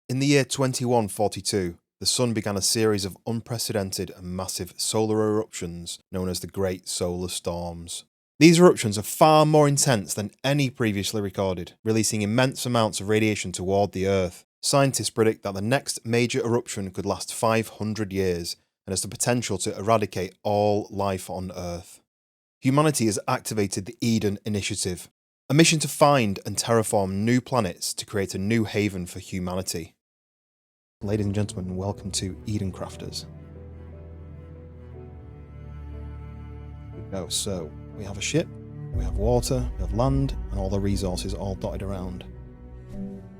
In the year 2142, the Sun began a series of unprecedented and massive solar eruptions known as the Great Solar Storms. These eruptions are far more intense than any previously recorded, releasing immense amounts of radiation toward the Earth. Scientists predict that the next major eruption could last 500 years and has the potential to eradicate all life on Earth. Humanity has activated the Eden Initiative, a mission to find and terraform new planets to create a new haven for humanity. Ladies and gentlemen, welcome to Eden Crafters. Here we go. So, we have a ship, we have water, we have land, and all the resources all dotted around.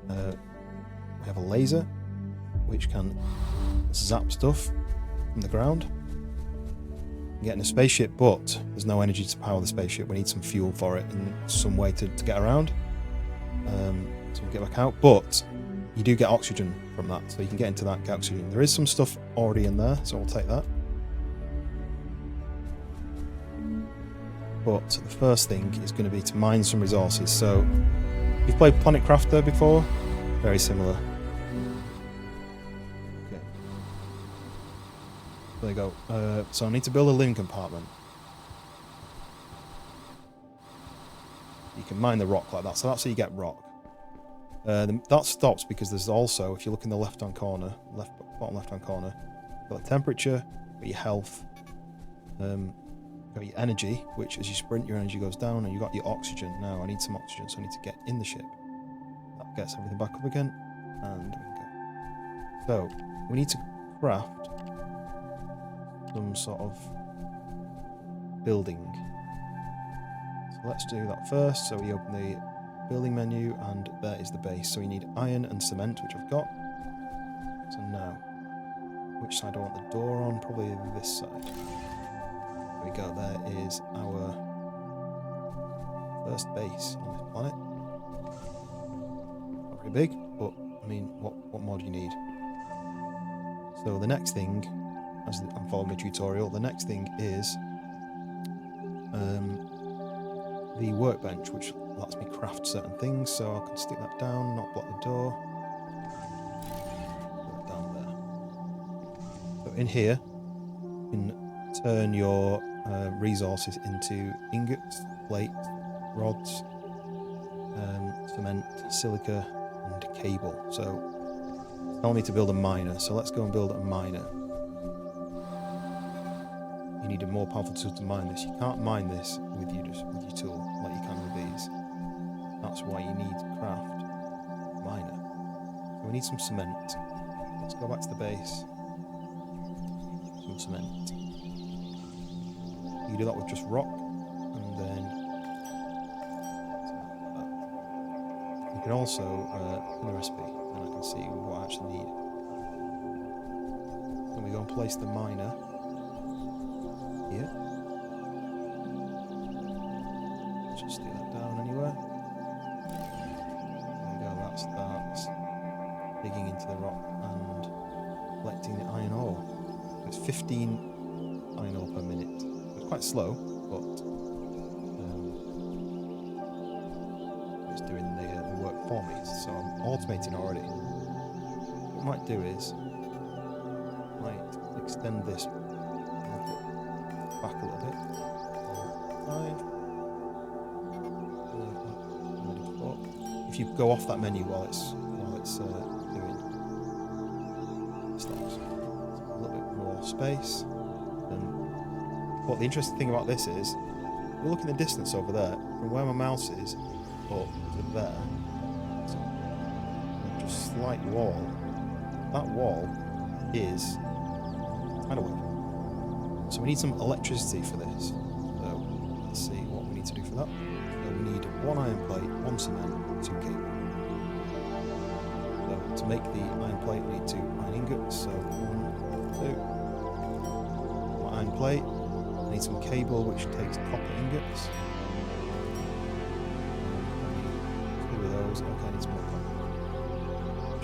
We have a laser, which can zap stuff from the ground. Getting a spaceship, but there's no energy to power the spaceship. We need some fuel for it and some way to get around. So we'll get back out, but you do get oxygen from that, so you can get into that, get oxygen. There is some stuff already in there, so we'll take that. But the first thing is going to be to mine some resources. So, you've played Planet Crafter before? Very similar. Okay. There you go. So I need to build a living compartment. You can mine the rock like that, so that's how you get rock. That stops because there's also, if you look in the left-hand corner, bottom left-hand corner, you've got the temperature, you've got your health, you've got your energy, which as you sprint, your energy goes down, and you've got your oxygen. Now I need some oxygen, so I need to get in the ship. That gets everything back up again, and we go. So, we need to craft some sort of building. So let's do that first. So we open the building menu, and there is the base. So we need iron and cement, which I've got. So now, which side do I want the door on? Probably this side. There we go, there is our first base on this planet. Not very big, but I mean, what more do you need? So the next thing, as I'm following the tutorial, the next thing is the workbench, which lets me craft certain things, so I can stick that down, not block the door. Put it down there. So in here, you can turn your resources into ingots, plates, rods, cement, silica, and cable. So it's telling me to build a miner, so let's go and build a miner. You need a more powerful tool to mine this. You can't mine this with your tool like you can with these. That's why you need to craft a miner. So we need some cement. Let's go back to the base. Some cement. You do that with just rock, and then you can also in the recipe, and I can see what I actually need. Then we go and place the miner here. Just stick that down anywhere. There we go, that starts digging into the rock and collecting the iron ore. It's 15 iron ore per minute. It's quite slow, but it's doing the work for me, so I'm automating already. What I might do is, I might extend this back a little bit. If you go off that menu while it's doing stops, a little bit more space. But the interesting thing about this is, you look in the distance over there, from where my mouse is up to there, so just slight wall. That wall is tidal. So we need some electricity for this. So let's see what we need to do for that. So we need one iron plate, one cement, 2 cable. So to make the iron plate, we need 2 iron ingots. So 1, 2. One iron plate. I need some cable, which takes copper ingots. 2 of those. Okay, I need some more copper.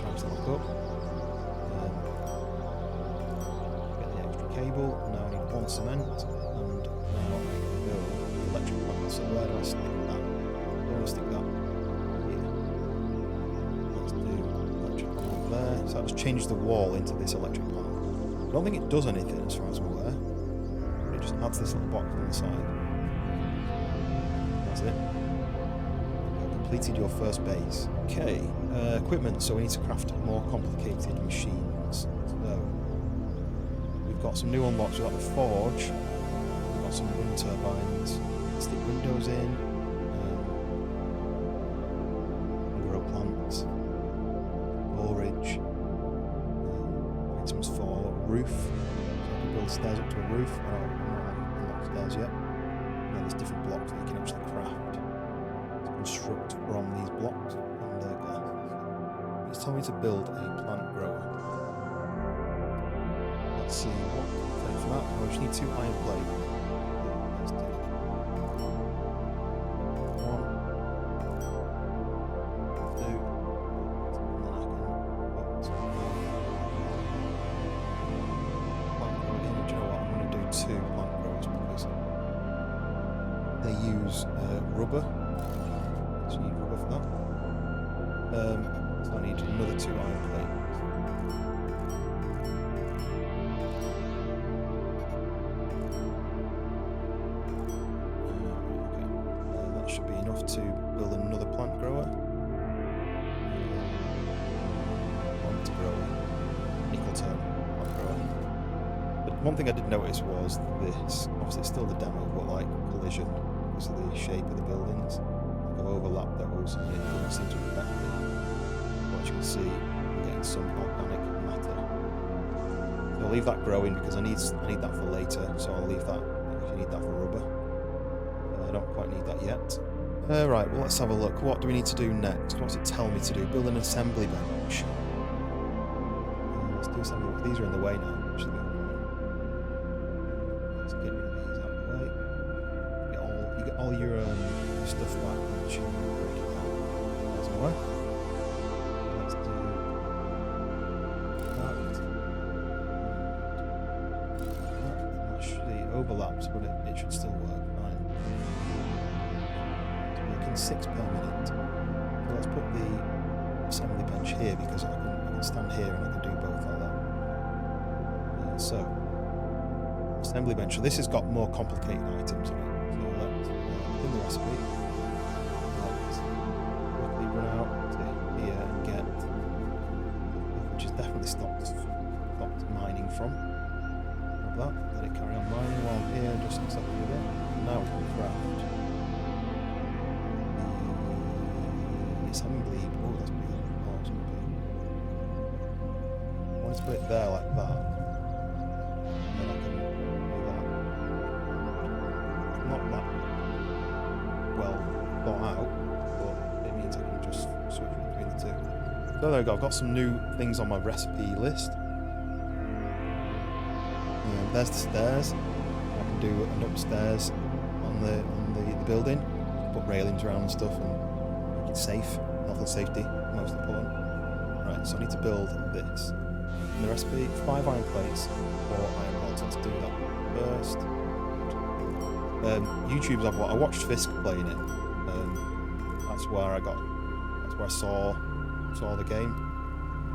Charge that back up. Get the extra cable. Now I need 1 cement, and now I can build the electric plant. So where do I stick that? I'm going to stick that here. Let's do electric plant there. So that just changes the wall into this electric plant. I don't think it does anything as far as I'm aware. It just adds this little box on the side. That's it. You've completed your first base. Okay, equipment. So we need to craft more complicated machines. So we've got some new unlocks. We've got the forge. We've got some wind turbines. Stick windows in. Grow plants. Storage. Items for roof. So I can build stairs up to a roof. I'm not stairs yet. And then there's different blocks that you can actually craft to construct from these blocks and the glass. It's telling me to build a plant grower. Let's see what we can take for that. I just need 2 iron plates. Let's do one, 2, and then I can put plant grower in. Do you know what? I'm going to do 2 plant growers because they use rubber. So you need rubber for that. So I need another 2 iron plates. That should be enough to build another plant grower. Plant grower. Equal term. Plant grower. But one thing I did notice was this. Obviously it's still the demo, but like collision because of the shape of the buildings. I've overlapped those and it doesn't seem to affect it. But as you can see, I'm getting some organic matter. So I'll leave that growing because I need that for later, so I'll leave that if you need that for rubber. I don't quite need that yet. Right, well let's have a look. What do we need to do next? What's it tell me to do? Build an assembly bench. Let's do assembly. These are in the way now. Actually, let's get rid of these out of the way. You get all your stuff back once you break it down. There's my way. Let's do that. That actually overlaps, but it should still work fine. It's working 6 per minute. So let's put the assembly bench here because I can stand here and I can do both like that. So assembly bench. So this has got more complicated items in it. So let's in the recipe. Let's quickly run out to here and get, which is definitely stopped mining from. Like that. Let it carry on mining while I'm here, just exactly there. Now we can craft the assembly. Oh, that's pretty large. I want to put it there like that. And then I can do that. Not that well thought out, but it means I can just switch between the two. So there we go, I've got some new things on my recipe list. There's the stairs. I can do an upstairs on the building, put railings around and stuff and make it safe. Health and safety, most important. Right, so I need to build this. In the recipe, 5 iron plates, 4 iron rods. Let's do that first. YouTube's I watched Fisk playing it. That's where I saw the game.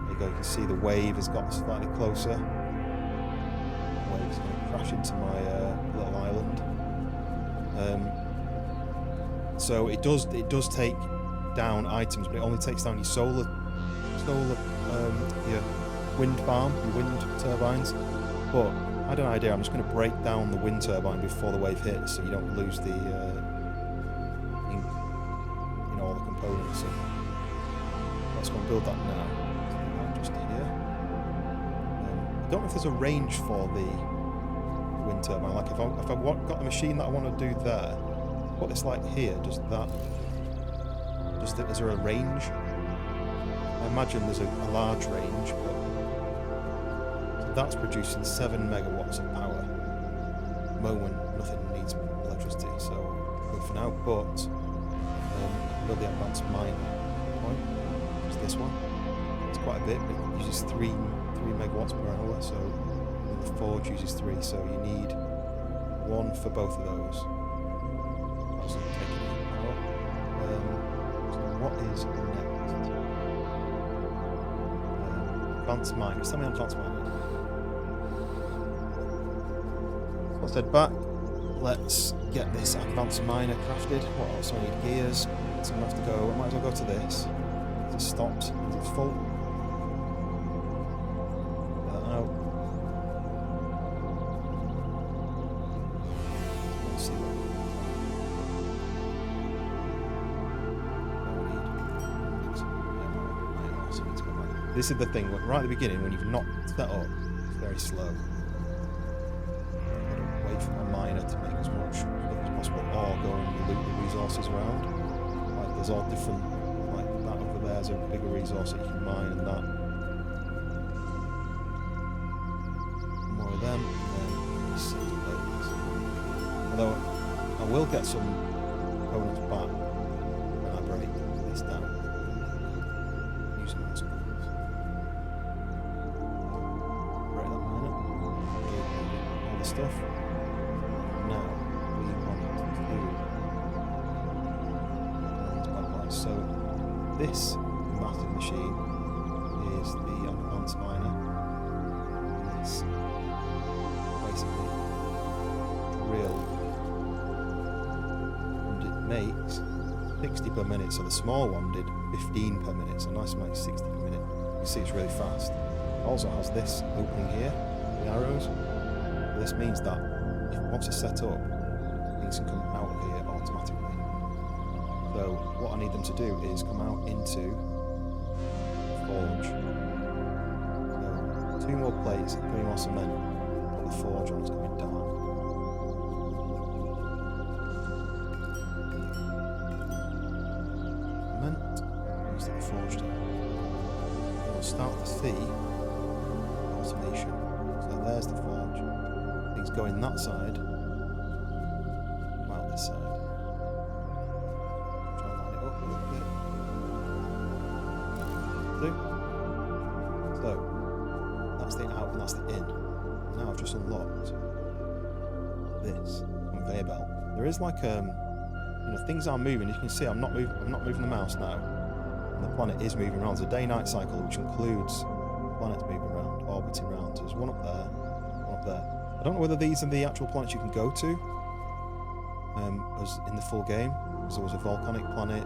There you go, you can see the wave has got slightly closer. The wave's going to crash into my little island. So it does take down items, but it only takes down your solar your wind farm, your wind turbines. But I had an idea. I'm just going to break down the wind turbine before the wave hits, so you don't lose the all the components. So let's go and build that now. Just here. I don't know if there's a range for the wind turbine. Like if I've got a machine that I want to do there, put this like here. Is there a range? I imagine there's a large range, but so that's producing 7 megawatts of power. At the moment, nothing needs electricity, so good for now. But build the advanced mine point, which is this one. It's quite a bit, but it uses 3 megawatts per hour, so the forge uses 3, so you need 1 for both of those. That doesn't take any power. So what is next? Advanced mine. Just tell me advanced mine. So let's head back. Let's get this advanced miner crafted. What else? I need gears. So I'm going to have to go. I might as well go to this. It's stopped. It's full. Get that out. Let's see what. This is the thing, right at the beginning, when you've not set up, it's very slow. I've got to wait for my miner to make as much stuff as possible, or go and loot the resources around. Like, there's all different, like that over there's a bigger resource that you can mine, and that. More of them, and then 6 plates. Although, I will get some components back when I break this down. Using my skills. Stuff. Now we want to do so this massive machine is the advanced miner. It's basically drill, and it makes 60 per minute. So the small one did 15 per minute. So nice makes 60 per minute. You see it's really fast. It also has this opening here, the arrows. This means that if once it's set up, things can come out of here automatically. So what I need them to do is come out into forge. So 2 more plates, 3 more cement. Put the forge on, it's going down. Cement, use the forge down. We'll start to see automation. So there's the forge. Go in that side, come out this side. Try and line it up a little bit. So that's the out and that's the in. Now I've just unlocked this conveyor belt. There is like things are moving. You can see I'm not moving the mouse now, and the planet is moving around. It's a day-night cycle, which includes planets moving around, orbiting around. So there's one up there, one up there. I don't know whether these are the actual planets you can go to, as in the full game, because there was a volcanic planet,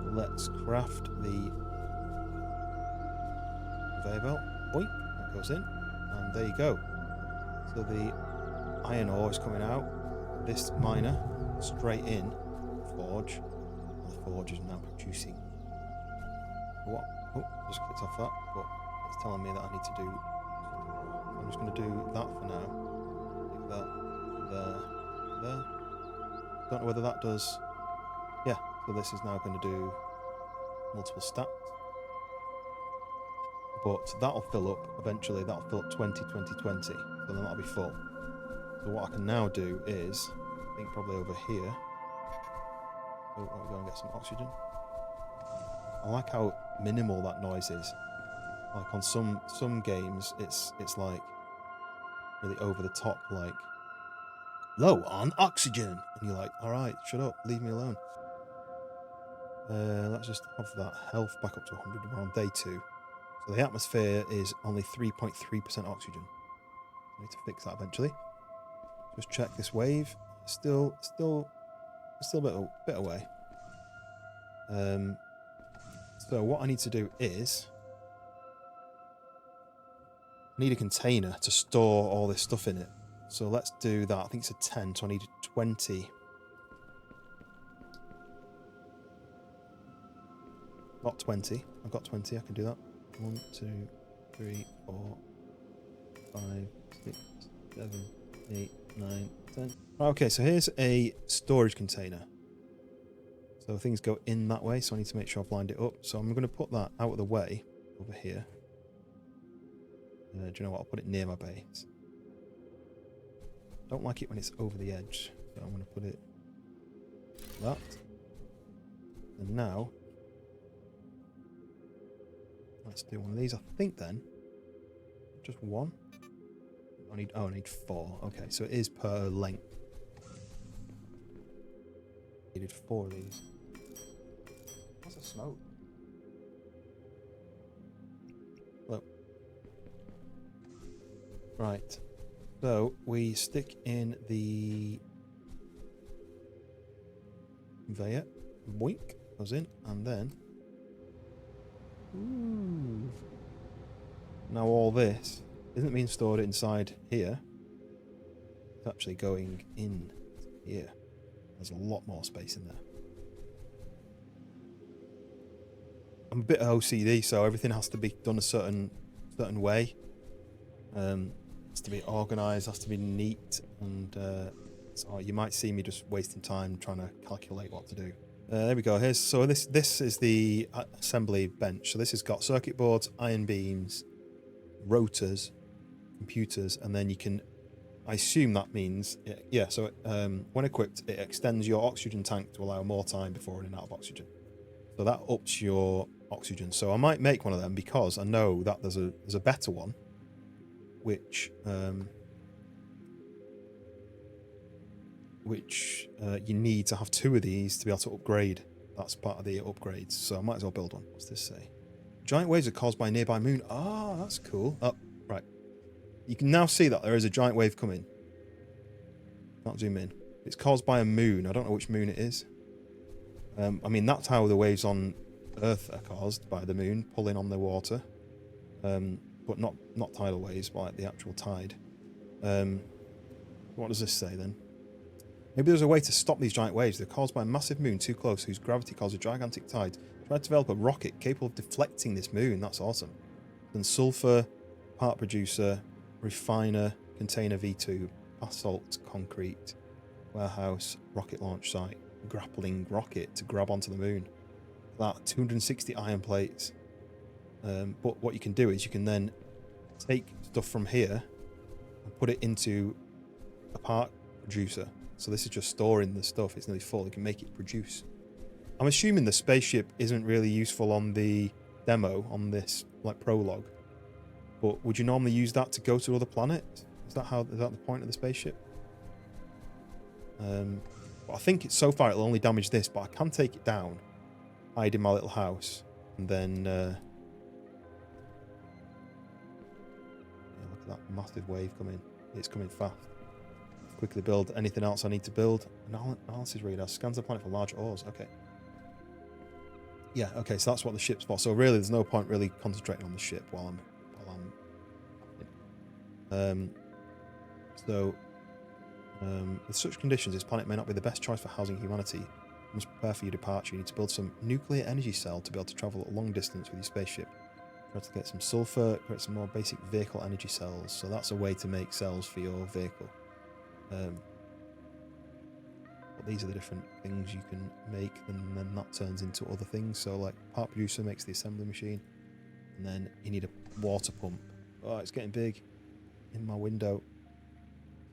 and let's craft the conveyor belt. Boink, that goes in, and there you go. So the iron ore is coming out, this miner, straight in, forge, and the forge is now producing. What? Oh, just clicked off that, but it's telling me that I need to do something more. I'm just going to do that for now. Like that, there. Don't know whether that does. Yeah, so this is now going to do multiple stacks. But that'll fill up eventually, that'll fill up 20, 20, 20. So then that'll be full. So what I can now do is, I think probably over here. Oh, let me go and get some oxygen. I like how minimal that noise is. Like on some games, it's like really over the top, like low on oxygen, and you're like, all right, shut up, leave me alone. Let's just have that health back up to 100. We're on day 2, so the atmosphere is only 3.3% oxygen. I need to fix that eventually. Just check this wave. Still a bit away. So what I need to do is I need a container to store all this stuff in it. So let's do that. I think it's a 10, so I need 20. Not 20. I've got 20. I can do that. 1, 2, 3, 4, 5, 6, 7, 8, 9, 10. Okay, so here's a storage container. So things go in that way, so I need to make sure I've lined it up. So I'm going to put that out of the way over here. Do you know what? I'll put it near my base. I don't like it when it's over the edge, so I'm going to put it like that. And now, let's do one of these. I think then, just one. I need 4. Okay, so it is per length. Needed 4 of these. Lots of smoke. Hello. Right. So we stick in the conveyor. Boink. Goes in. And then... Ooh. Now all this isn't being stored inside here. It's actually going in here. There's a lot more space in there. I'm a bit OCD, so everything has to be done a certain way. Has to be organised, has to be neat, and so you might see me just wasting time trying to calculate what to do. There we go. This is the assembly bench. So this has got circuit boards, iron beams, rotors, computers, and then you can, I assume that means, yeah, so when equipped, it extends your oxygen tank to allow more time before running out of oxygen. So that ups your oxygen. So I might make one of them because I know that there's a better one, which you need to have 2 of these to be able to upgrade. That's part of the upgrades. So I might as well build one. What's this say? Giant waves are caused by a nearby moon. Ah, that's cool. Oh, right. You can now see that there is a giant wave coming. Can't zoom in. It's caused by a moon. I don't know which moon it is. I mean, that's how the waves on Earth are caused, by the moon pulling on the water. But not tidal waves, but like the actual tide. What does this say then? Maybe there's a way to stop these giant waves. They're caused by a massive moon too close, whose gravity causes a gigantic tide. Try to develop a rocket capable of deflecting this moon. That's awesome. Then sulfur, part producer, refiner, container V2, basalt, concrete, warehouse, rocket launch site, grappling rocket to grab onto the moon. That 260 iron plates. But what you can do is you can then take stuff from here and put it into a part producer. So this is just storing the stuff. It's nearly full. You can make it produce. I'm assuming the spaceship isn't really useful on the demo, on this like prologue. But would you normally use that to go to other planets? Is that the point of the spaceship? But I think so far it'll only damage this, but I can take it down, hide in my little house, and then yeah, look at that massive wave coming. It's coming fast. Quickly build anything else I need to build. Analysis radar scans the planet for large ores. Okay. Yeah, okay, so that's what the ship's for. So really there's no point really concentrating on the ship while I'm with such conditions, this planet may not be the best choice for housing humanity. You must prepare for your departure. You need to build some nuclear energy cell to be able to travel a long distance with your spaceship. Try to get some sulfur, create some more basic vehicle energy cells. So that's a way to make cells for your vehicle. But these are the different things you can make, and then that turns into other things. So like part producer makes the assembly machine, and then you need a water pump. Oh, it's getting big in my window.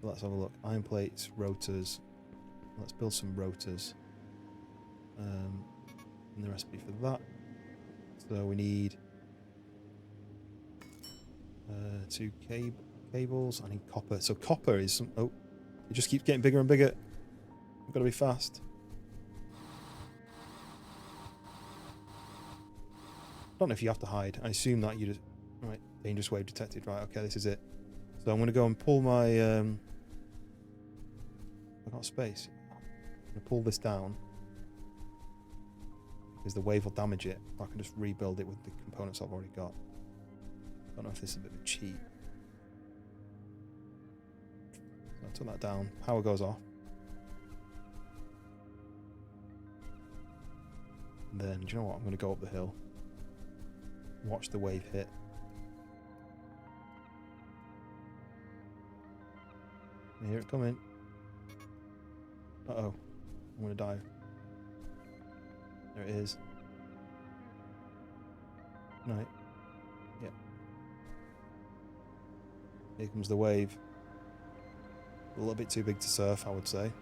So let's have a look. Iron plates, rotors. Let's build some rotors. And the recipe for that. So we need 2 cables. I need copper. So copper is some... Oh, it just keeps getting bigger and bigger. I've got to be fast. I don't know if you have to hide. I assume that you just... Right, dangerous wave detected. Right, okay, this is it. So I'm going to go and pull my... I've got space. I'm going to pull this down, because the wave will damage it. I can just rebuild it with the components I've already got. I don't know if this is a bit of a cheat. So I took that down. Power goes off. And then, do you know what? I'm going to go up the hill. Watch the wave hit. I hear it coming. Uh-oh. I'm going to dive. There it is. Right. Yep. Here comes the wave. A little bit too big to surf, I would say.